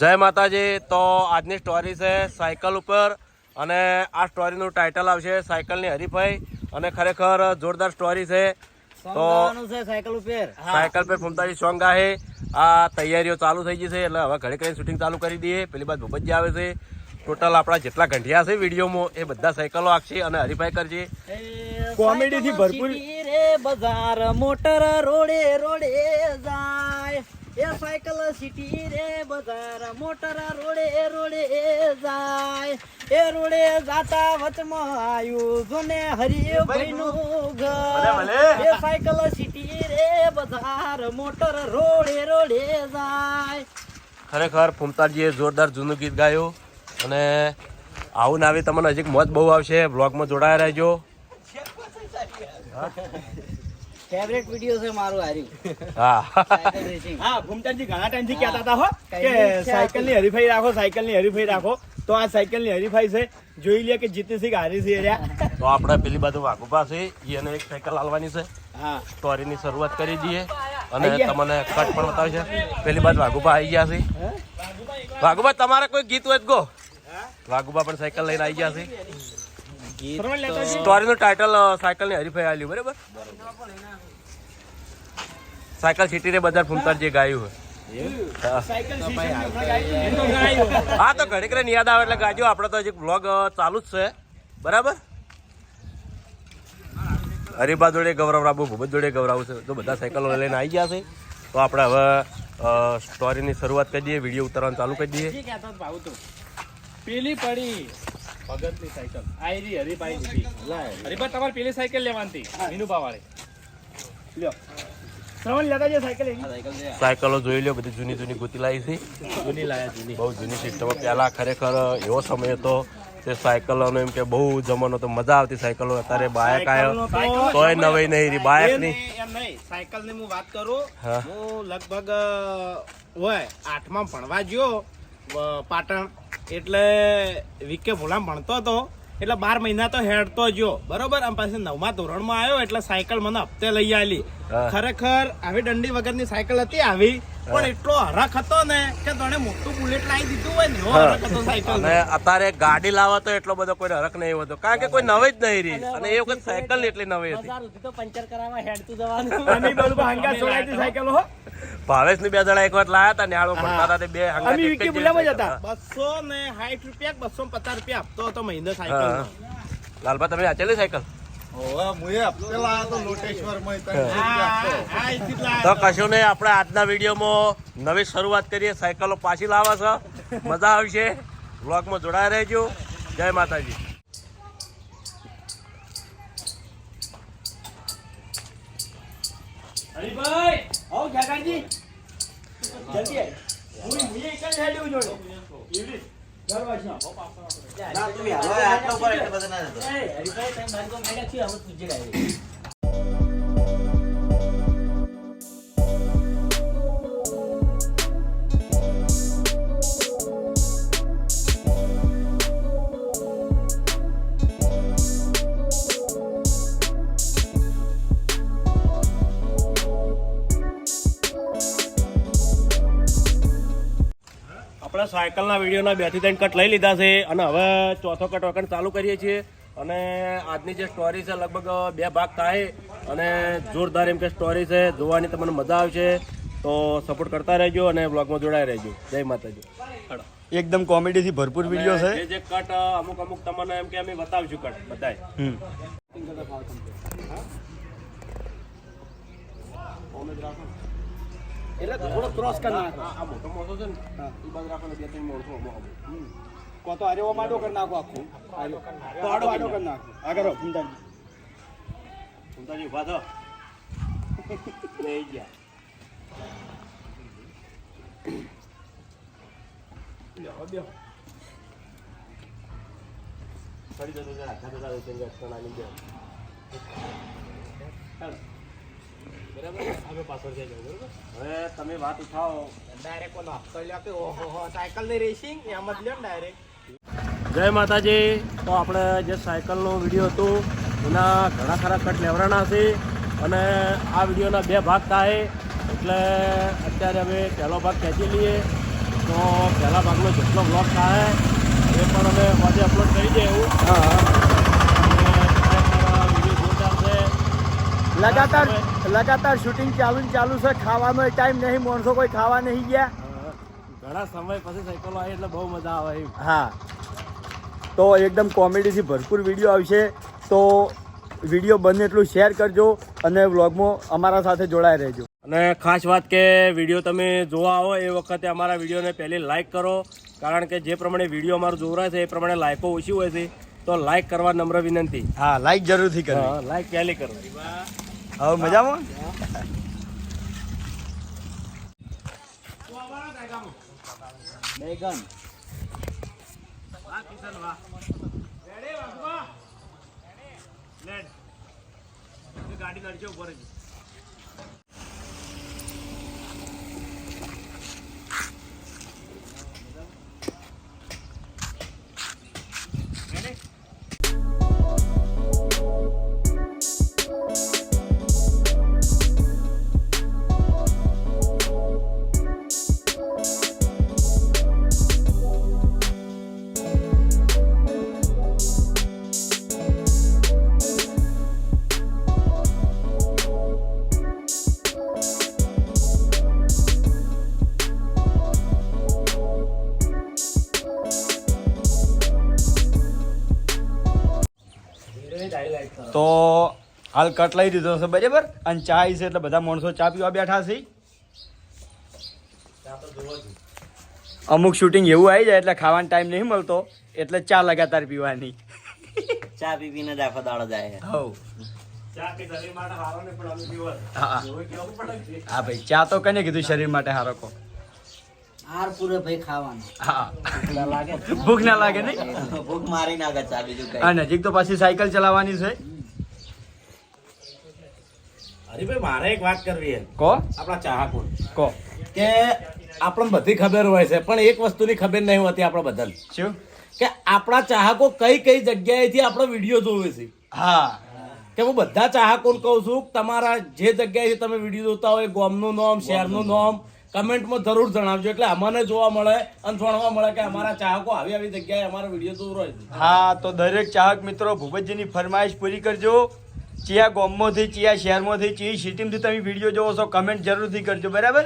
જય માતાજી। તો આજની સ્ટોરી છે સાયકલ ઉપર અને આ સ્ટોરીનું ટાઇટલ આવશે સાયકલની હરીફાઈ અને ખરેખર જોરદાર સ્ટોરી છે। તો સાયકલ પર ફૂમતાજી સોંગ ગાહે। આ તૈયારીઓ ચાલુ થઈ ગઈ છે એટલે હવે ઘડી કરીને શૂટિંગ ચાલુ કરી દઈએ। પેલી બાદ ભૂપતજી આવે છે। ટોટલ આપણા જેટલા ઘંટિયા છે વિડીયોમાં એ બધા સાયકલો આખશે અને હરીફાઈ કરશે। કોમેડીથી ભરપૂર રે બજાર મોટર રોડે રોડે જાય એ સાયકલ સિટી રે બજાર મોટર રોડે રોડે જાય એ રોડે જાતા વચમાં આયું જોને હરિભાઈ નું ઘર એ સાયકલ સિટી રે બજાર મોટર રોડે રોડે જાય। ખરેખર ફૂમતાજીએ જોરદાર જૂનું ગીત ગાયું અને આવું ને આવી તમને હજી મોજ બહુ આવશે। બ્લોગમાં જોડાયા રહેજો। ફેવરેટ વિડિયો છે મારો હારી। હા સાયકલ રેસિંગ। હા ફૂમતાજી ઘણા ટાઈમથી કહેતા હતા હો કે સાયકલની હરીફાઈ રાખો, સાયકલની હરીફાઈ રાખો। તો આ સાયકલની હરીફાઈ છે, જોઈ લે કે જીતે છે કે હારી છે રહ્યા। તો આપણે પેલી બાજુ વાઘુભા છે એને એક સાયકલ આલવાની છે। હા સ્ટોરીની શરૂઆત કરી દઈએ અને તમને કટ પણ બતાવે છે। પેલી બાજુ વાઘુભા આવી ગયા છે। વાઘુભા તમારે કોઈ ગીત હોય તો ગો। વાઘુભા પણ સાયકલ લઈને આવી ગયા છે। સ્ટોરીનું ટાઇટલ સાયકલની હરીફાઈ આલ્યું બરાબર। સાયકલ સિટી રે બજાર ફૂમતાજી ગાયું હોય। હા તો ઘડી કરીને યાદ આવે એટલે ગાજો। આપણે તો હજી બ્લોગ ચાલુ જ છે બરાબર। હરીભા જોડે ગૌરવરાબુ, ભૂપત જોડે ગૌરવ છે તો બધા સાયકલો લઈને આવી ગયા છે। તો આપણે હવે સ્ટોરીની શરૂઆત કરી દઈએ, વિડીયો ઉતારવાનું ચાલુ કરી દઈએ। પેલી પડી ભગતની સાયકલ આયરી હરીભાઈ લીધી। હરીભાઈ તમારે પેલી સાયકલ લેવાની મીનુભા વાળી લ્યો શ્રવણ લેતા જે સાયકલ એની સાયકલો જોઈ લો, બધી જૂની જૂની ગોતી લાવી છે। જૂની લાયા જૂની બહુ જૂની સિસ્ટમ। પહેલા ખરેખર એવો સમય હતો તે સાયકલોનો એમ કે બહુ જમાનો તો મજા આવતી સાયકલો। અત્યારે બાયક આવ્યો તોય નવી નહીં રહી બાયક ની। એમ નહીં, સાયકલ ની હું વાત કરું, હું લગભગ હોય 8માં ભણવા ગયો પાટણ। એટલે વિકે ભોલામ ભણતો હતો એટલે 12 મહિના તો હેડતો ગયો બરોબર। આમ પાછી 9મા ધોરણમાં આવ્યો એટલે સાયકલ મને હપ્તે લઈ આલી। ખરેખર આવી દંડી વગરની સાયકલ હતી આવી, પણ એટલો હરખ હતો ને કે તને મોટું બુલેટ લાવી દીધું હોય ને એવો હરખ હતો સાયકલ। અને અત્યારે ગાડી લાવો તો એટલો બધો કોઈ હરખ નહીં હોતો કારણ કે કોઈ નવી જ નહીં રહી અને એ વખત સાયકલ એટલી નવી હતી। તો પંચર કરાવવા હેડતું જવાનું અને એ બધું હંગા છોડાઈ હતી સાયકલ હો। ભાવેશ ની 2 જણા એક વાર લાયા હતા નેહાળો પડતા હતા તે બે હંગા અમે વિકી બુલામાં જ હતા। 260 રૂપિયા 250 રૂપિયા આપતો હતો મહિને સાયકલ। લાલભા તમે આચેલી સાયકલ તો કશું નહીં। આપણે આજના વિડીયોમાં નવી શરૂઆત કરીએ। સાયકલો પાછી લાવે છે, મજા આવશે। બ્લોગમાં જોડાયા રહેજો। જય માતાજી। હરીભાઈ આવો જાગાજી જલ્દી આય। હું એક જ હેડ્યું જોડે એવી દરવાજા ના તું હાલો આટલો પર એટલે બધા ના જતો એ હરીભાઈ તમે મારી કોમ મેડા થી હવે તુજે ગાય। આપણે સાયકલના વિડીયોના 2 થી 3 કટ લઈ લીધા છે અને હવે ચોથો કટ વખત ચાલુ કરીએ છીએ। અને આજની જે સ્ટોરી છે લગભગ 2 ભાગ થાય અને જોરદાર એમ કે સ્ટોરી છે, જોવાની તમને મજા આવશે। તો સપોર્ટ કરતા રહેજો અને બ્લોગમાં જોડાઈ રહેજો। જય માતાજી। એકદમ કોમેડીથી ભરપૂર વિડીયો છે। જે કટ અમુક અમુક તમને એમ કે અમે બતાવશું કટ બધાય। એટલે થોડો ક્રોસ કરી નાખો। આ મોટો મોટો છે ને એ બાદ રાખવાનો 2-3 મોટો કો તો આરે ઓ માડો કરી નાખો આખો તો આડો આડો કરી નાખો। આગળ ફૂમતાજી ફૂમતાજી ઉભા થો લઈ ગયા લ્યો ફરી જતો જરા ખાતા જતો એક્સ્ટ્રા નાની દે બરાબર। આગળ પાછળ જઈ જાવ બરાબર। હવે તમે વાત ઉઠાવો ડાયરેક્ટ કોનો હપ્તો લ્યો કે ઓહો સાયકલ ની રેસિંગ એમ જ લ્યો ડાયરેક્ટ। જય માતાજી। તો આપણે જે સાયકલનો વિડીયો હતો એના ઘણા ખરા કટ લેવડાના છે અને આ વિડીયોના 2 ભાગ થાય એટલે અત્યારે અમે પહેલો ભાગ ખેંચી લઈએ। તો તો પહેલા ભાગનો જેટલો બ્લોગ થાય એ પણ અમે આજે અપલોડ કરી દઈએ એવું. હા વિડીયો જોરદાર છે. લગાતાર શૂટિંગ ચાલુ છે. ખાવાનો ટાઈમ નહીં, માણસો કોઈ ખાવા નહીં ગયા. ઘણા સમય પછી સાયકલ આવી એટલે બહુ મજા આવે એમ. હા, તો એકદમ કોમેડીથી ભરપૂર વિડીયો આવશે. તો વિડીયો બને એટલું શેર કરજો અને વ્લોગમાં અમારા સાથે જોડાઈ રહેજો. અને ખાસ વાત કે વિડીયો તમે જોવા આવો એ વખતે અમારા વિડીયોને પહેલી લાઇક કરો, કારણ કે જે પ્રમાણે વિડીયો અમારું જોવરાય છે એ પ્રમાણે લાઇકો ઓછી હોય છે, તો લાઇક કરવા નમ્ર વિનંતી. હા, લાઈક જરૂરથી કરજો. હા, લાઇક પહેલી કરો. હવે મજામાં. બેગન ગાડી નડશે ઉપર જ. તો હાલ કટ લઈ દીધો છે બરાબર, અને ચા છે એટલે બધા માણસો ચા પીવા બેઠા છે. અમુક શૂટિંગ એવું આવી જાય એટલે ખાવાનો ટાઈમ નહીં મળતો, એટલે ચા લગાતાર પીવાની. ચા પીને જ આખો દાડો જાય. હવ ચા કે શરીર માટે સારો ને પણ અમે પીવો. હા એવું કહેવું પડે છે. હા ભાઈ, ચા તો કને કીધું શરીર માટે સારો કહો. હાર પૂરે ભાઈ ખાવાનું. હા, લાગે ભૂખ ના લાગે નહીં. ભૂખ મારી નાખે ચા બીજું કઈ. આ નજીક તો પાછી સાયકલ ચલાવવાની છે. હરીભાઈ મારે એક વાત કરવી છે કહો આપણા ચાહકો કહો. કે આપણને બધી ખબર હોય છે, પણ એક વસ્તુની ખબર નહીં હોતી આપણે બધાને, શું? કે આપણા ચાહકો કઈ કઈ જગ્યાએથી આપણો વિડીયો જોવે છે. હા, કે હું બધા ચાહકોને કહું છું કે તમારા જે જગ્યાએથી તમે વિડીયો જોતા હોય ગામનું નામ, શહેરનું નામ કમેન્ટમાં જરૂર જણાવજો, એટલે અમને જોવા મળે અને જાણવા મળે કે અમારા ચાહકો આવી આવી જગ્યાએ અમારો વિડીયો જોવો હોય છે. હા, તો દરેક ચાહક મિત્રો ભૂપતજીની ફરમાઈશ પૂરી કરજો. ચિયા ગામમાંથી, ચિયા શહેરમાંથી, ચિયા સિટીમાંથી તમે વિડીયો જોવો છો, કમેન્ટ જરૂરથી કરજો બરાબર.